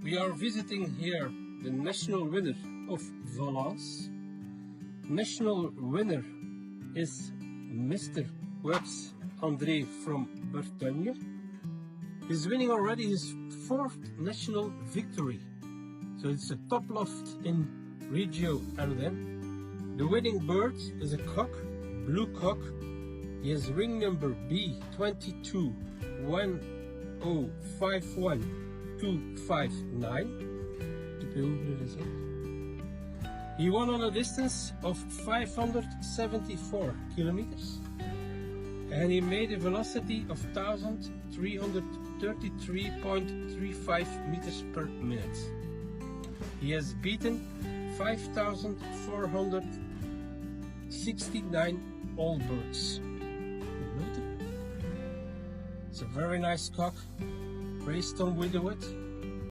We are visiting here the national winner of Valence. National winner is Mr. Geubs André from Bretagne. He's winning already his 4th national victory. So it's a top loft in Geubs André. The winning bird is a cock, blue cock. He has ring number B221051259259. He won on a distance of 574 kilometers and he made a velocity of 1333.35 meters per minute. He has beaten 5,469 all birds. It's a very nice cock, raced on with it.